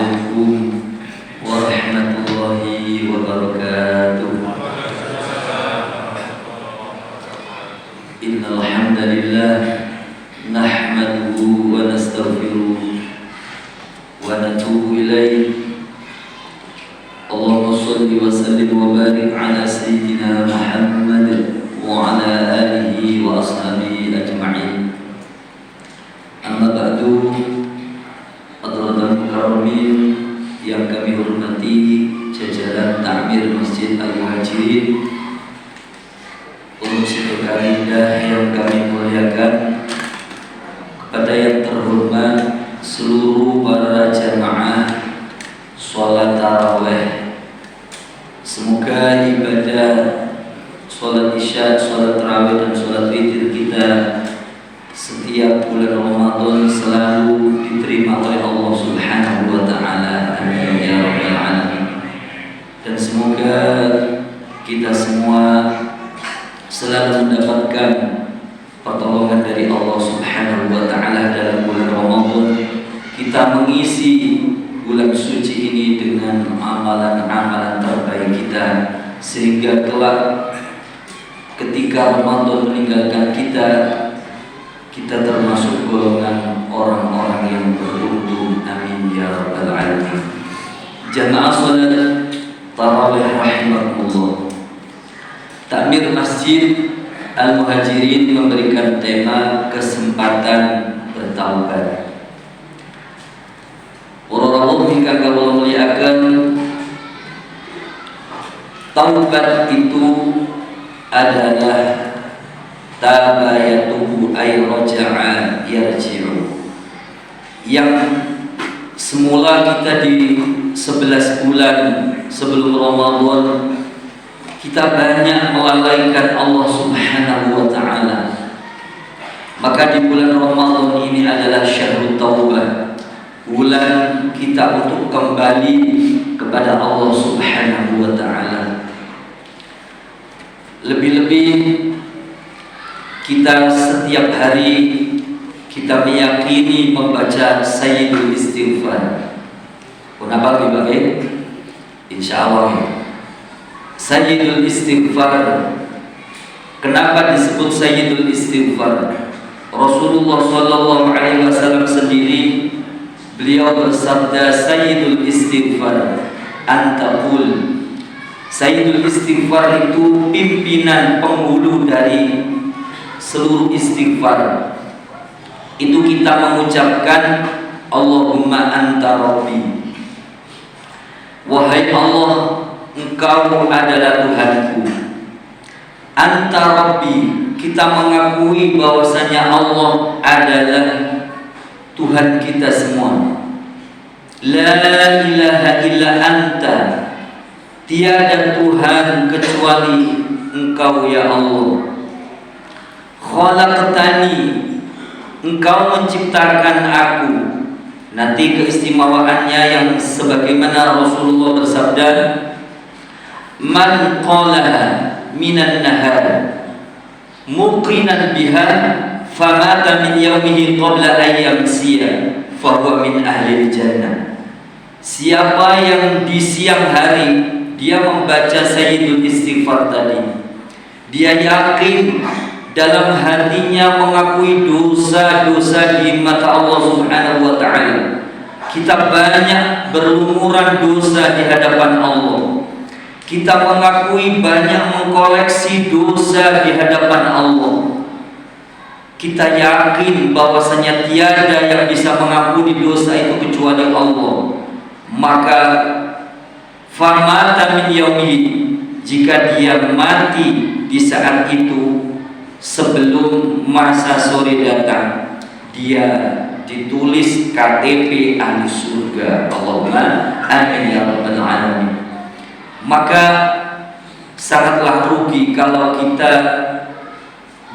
Assalamualaikum warahmatullahi wabarakatuh. Innal hamdalillah nahmaduhu wa nastaghfiruh wa natubu ilaih. Allahumma shalli wa sallim wa barik ala sayyidina Muhammad wa ala alihi wa ashabihi ajma'in. Amma ba'du, hadirin mukarramin yang kami hormati, jajaran takmir Masjid Al-Muhajirin, pengurus Kalidah yang kami muliakan, kepada yang terhormat seluruh para jamaah sholat tarawih. Semoga ibadah sholat isya, sholat tarawih dan sholat witir kita setiap bulan Ramadan selalu diterima oleh Allah Subhanahu wa ta'ala. Amin ya rabbal alamin. Dan semoga kita semua selalu mendapatkan pertolongan dari Allah Subhanahu wa ta'ala dalam bulan Ramadan. Kita mengisi bulan suci ini dengan amalan-amalan terbaik kita, sehingga kelak ketika Ramadan meninggalkan kita, kita termasuk golongan orang-orang yang beruntung. Amin ya rabbal alamin. Jamaah salat tarawih rahimakumullah, takmir Masjid Al-Muhajirin memberikan tema kesempatan bertaubat. Orang-orang hingga kawula muliakan, taubat itu adalah taba yatubu ay raja'a yarji'u. Yang semula kita di 11 bulan sebelum Ramadan kita banyak melalaikan Allah Subhanahu wa ta'ala, maka di bulan Ramadan ini adalah syahrul taubah, bulan kita untuk kembali kepada Allah Subhanahu wa ta'ala. Lebih-lebih kita setiap hari kita meyakini membaca Sayyidul Istighfar. Kenapa dipakai? Insya Allah Sayyidul Istighfar. Kenapa disebut Sayyidul Istighfar? Rasulullah Sallallahu Alaihi Wasallam sendiri, beliau bersabda, Sayyidul Istighfar antaqul. Sayyidul Istighfar itu pimpinan penghulu dari seluruh istighfar. Itu kita mengucapkan Allahumma anta rabbi. Wahai Allah, Engkau adalah Tuhanku. Anta rabbi, kita mengakui bahwasanya Allah adalah Tuhan kita semua. La ilaha illa anta, tiada Tuhan kecuali Engkau ya Allah. Khalaqtani, Engkau menciptakan aku. Nanti keistimewaannya yang sebagaimana Rasulullah bersabda, man qalaha minan nahar muqinan biha famata min yaumihi qabla an yamsiya fahuwa min ahli jannah. Siapa yang di siang hari dia membaca Sayyidul Istighfar tadi, dia yakin dalam hatinya mengakui dosa-dosa di mata Allah Subhanahu wa ta'ala. Kita banyak berlumuran dosa di hadapan Allah. Kita mengakui banyak mengkoleksi dosa di hadapan Allah. Kita yakin bahwasanya tiada yang bisa mengampuni dosa itu kecuali Allah. Maka famata min yaumihi, jika dia mati di saat itu sebelum masa sore datang, dia ditulis KTP ahli surga. Allahumma amin ya rabbal alamin. Maka sangatlah rugi kalau kita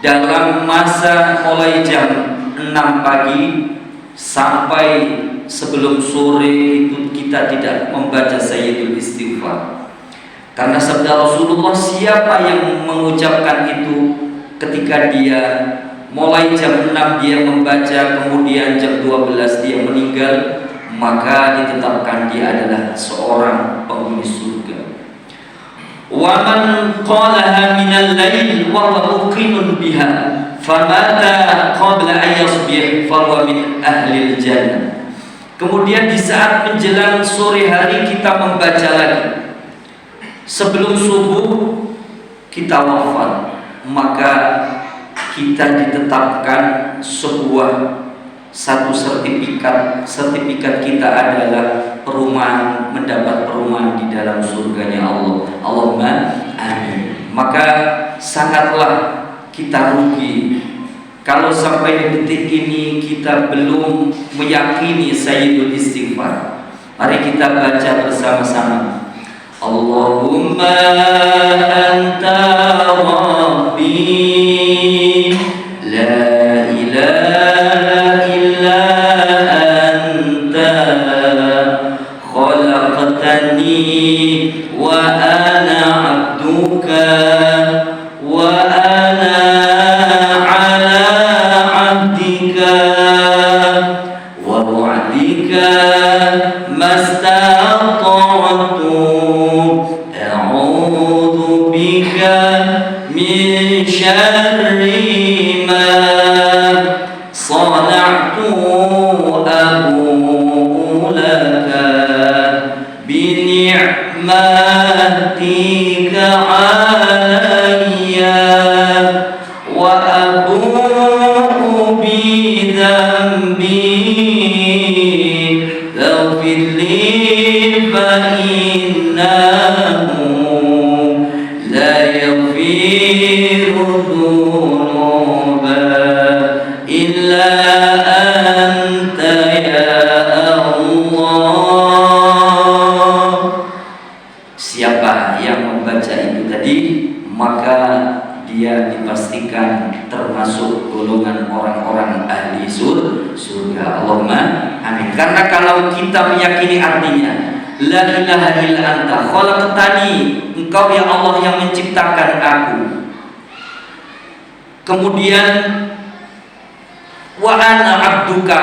dalam masa mulai jam 6 pagi sampai sebelum sore itu kita tidak membaca Sayyidul Istighfar. Karena sabda Rasulullah, siapa yang mengucapkan itu ketika dia mulai jam 6 dia membaca, kemudian jam 12 dia meninggal, maka ditetapkan dia adalah seorang penghuni surga. Wa man qalaha minal lail wa huwa muqinun biha famata qabla an yasbih fa huwa min ahlil jannah. Kemudian di saat menjelang sore hari kita membaca lagi, sebelum subuh kita wafat, maka kita ditetapkan satu sertifikat kita adalah perumahan, mendapat perumahan di dalam surganya Allah. Allahumma amin. Maka sangatlah kita rugi kalau sampai detik ini kita belum meyakini Sayyidul Istighfar. Mari kita baca bersama-sama. Allahumma anta rabbi la ilaha illa anta khalaqtani wa ana abduka wa ana ala abdika wa wa'dika mastata'tu a'udzu bika min syarri ma sana'tu abu'u laka bi ni'matika 'alayya wa abu'u bi dhanbi faghfir li fa innahu la yaghfiru dhunuba illa anta ya Allah. Siapa yang membaca itu tadi, maka dia dipastikan termasuk golongan orang-orang ahli surga. Allahumma amin. Karena kalau kita meyakini artinya la ilaha illa anta khalaqtani, engkau ya Allah yang menciptakan aku. Kemudian wa ana abduka,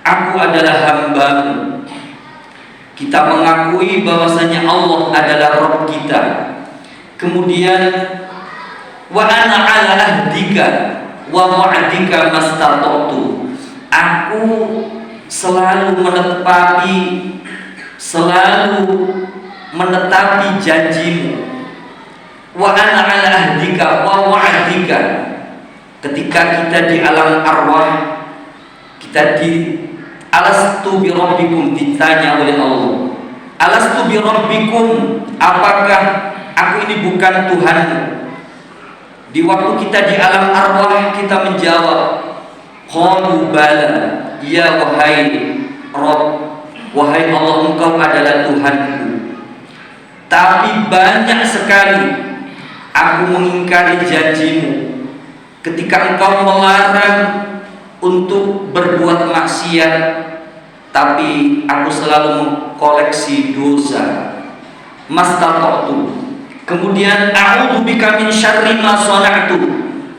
aku adalah hambamu. Kita mengakui bahwasanya Allah adalah Rabb kita. Kemudian wa ana ala ahdika wa wa'dika mastata'tu, aku selalu menetapi janjimu. Wa ana ala ahdika wa wa'dika, ketika kita di alam arwah, kita di alastu bi rabbikum, ditanya oleh Allah, alastu bi rabbikum, apakah aku ini bukan Tuhanmu? Di waktu kita di alam arwah kita menjawab qalu bala, ya wahai Rabb, wahai Allah, engkau adalah Tuhanku. Tapi banyak sekali aku mengingkari janjimu ketika engkau melarang untuk berbuat maksiat, tapi aku selalu mengkoleksi dosa. Mastata'tu. Kemudian a'udzu bika min syarri ma sana'tu,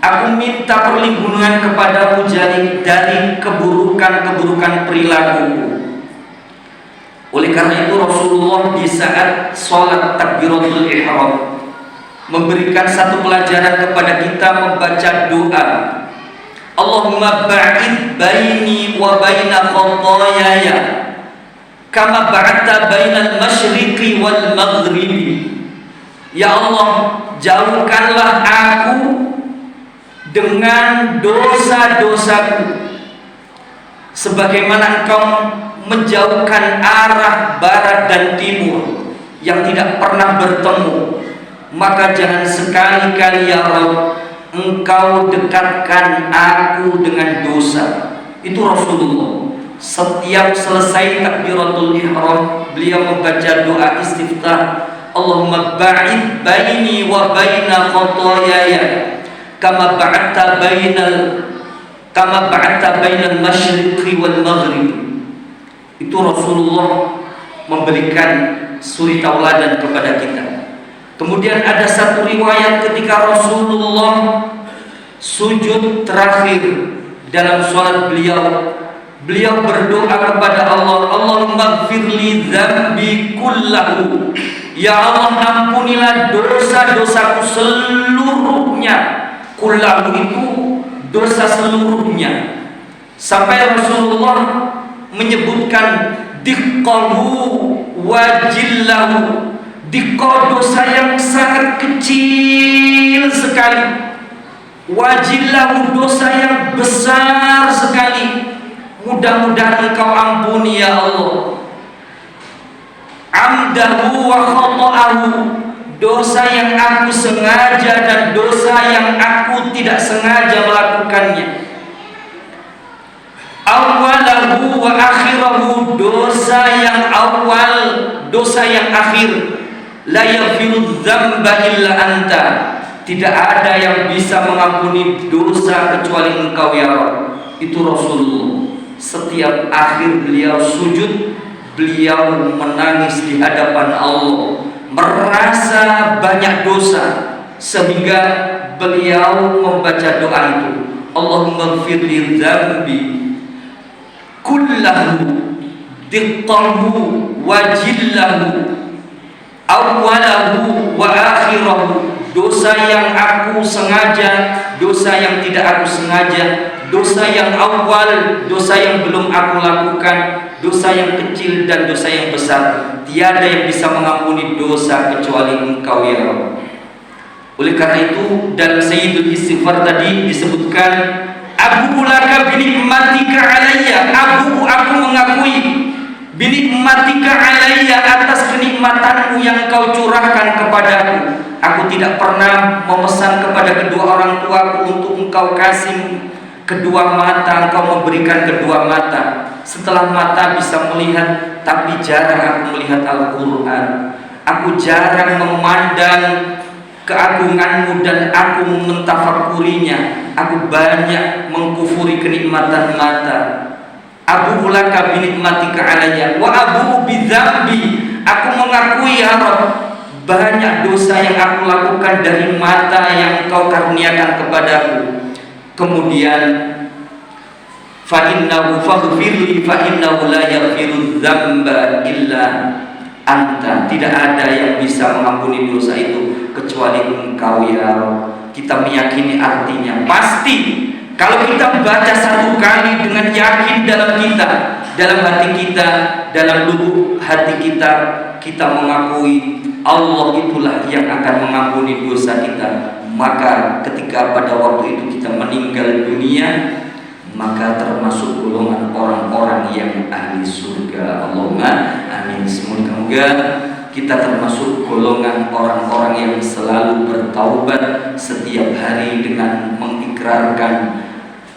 aku minta perlindungan kepadamu dari keburukan-keburukan perilakuku. Oleh karena itu Rasulullah di saat sholat takbiratul ihram memberikan satu pelajaran kepada kita, membaca doa, Allahumma ba'id baini wa baina khataayaya kama ba'adta bainal masyriqi wal maghribi. Ya Allah, jauhkanlah aku dengan dosa-dosaku sebagaimana engkau menjauhkan arah barat dan timur yang tidak pernah bertemu. Maka jangan sekali-kali ya Rabb engkau dekatkan aku dengan dosa. Itu Rasulullah. Setiap selesai takbiratul ihram, beliau membaca doa istiftah, Allahumma ba'id baini wa baina khataayaya kama ba'adta bainal masyriqi wal maghrib. Itu Rasulullah memberikan suri tauladan kepada kita. Kemudian ada satu riwayat ketika Rasulullah sujud terakhir dalam sholat beliau, Beliau berdoa kepada Allah, Allahumma gfirli dzambi kullahu. Ya Allah, ampunilah dosa-dosaku seluruhnya. Kullahu itu dosa seluruhnya. Sampai Rasulullah menyebutkan diqqahu wajillahu. Diqqah dosa yang sangat kecil sekali, wajillahu dosa yang besar sekali. Mudah-mudahan Engkau ampuni ya Allah. Amdahu wa khata'ahu, dosa yang aku sengaja dan dosa yang aku tidak sengaja melakukannya. Awalahu wa akhirahu, dosa yang awal, dosa yang akhir. La yaghfiru dzamba illa anta, tidak ada yang bisa mengampuni dosa kecuali Engkau ya Rabb. Itu Rasulullah. Setiap akhir beliau sujud, beliau menangis di hadapan Allah, merasa banyak dosa, sehingga beliau membaca doa itu, Allahumma gfirli dzambi kullahu diqqahu wajillahu awwalahu wa akhirahu, dosa yang aku sengaja, dosa yang tidak aku sengaja, dosa yang awal, dosa yang belum aku lakukan, dosa yang kecil dan dosa yang besar. Tiada yang bisa mengampuni dosa kecuali Engkau ya Rabb. Oleh karena itu dalam Sayyidul Istighfar tadi disebutkan, Abu laka binikmatika alayya, aku mengakui binikmatika alayya, atas kenikmatanmu yang Kau curahkan kepadaku. Aku tidak pernah memesan kepada kedua orang tuaku untuk Engkau kasih kedua mata, Engkau memberikan kedua mata. Setelah mata bisa melihat, tapi jarang aku melihat Al-Quran. Aku jarang memandang keagunganmu dan aku mentafakurinya. Aku banyak mengkufuri kenikmatan mata. Abu laka binikmatika alayya wa abu bidzambi, aku mengakui ya Rabb, banyak dosa yang aku lakukan dari mata yang Kau karuniakan kepadaku. Kemudian fa innahu faghfirli fa innahu la yaghfiru dzamba illa anta, tidak ada yang bisa mengampuni dosa itu kecuali Engkau ya Rabb. Kita meyakini artinya pasti. Kalau kita baca satu kali dengan yakin dalam kita, dalam hati kita, dalam lubuk hati kita, kita mengakui Allah itulah yang akan mengampuni dosa kita. Maka ketika pada waktu itu kita meninggal dunia, maka termasuk golongan orang-orang yang ahli surga. Allahumma amin. Semoga kita termasuk golongan orang-orang yang selalu bertaubat setiap hari dengan mengikrarkan,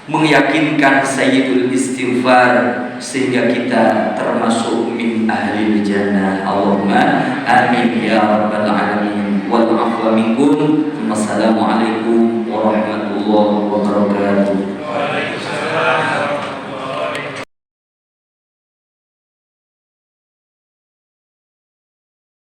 meyakinkan Sayyidul Istighfar, sehingga kita termasuk min ahli jannah. Allahumma amin ya rabbal alamin. Wal afwa minkum. Wassalamualaikum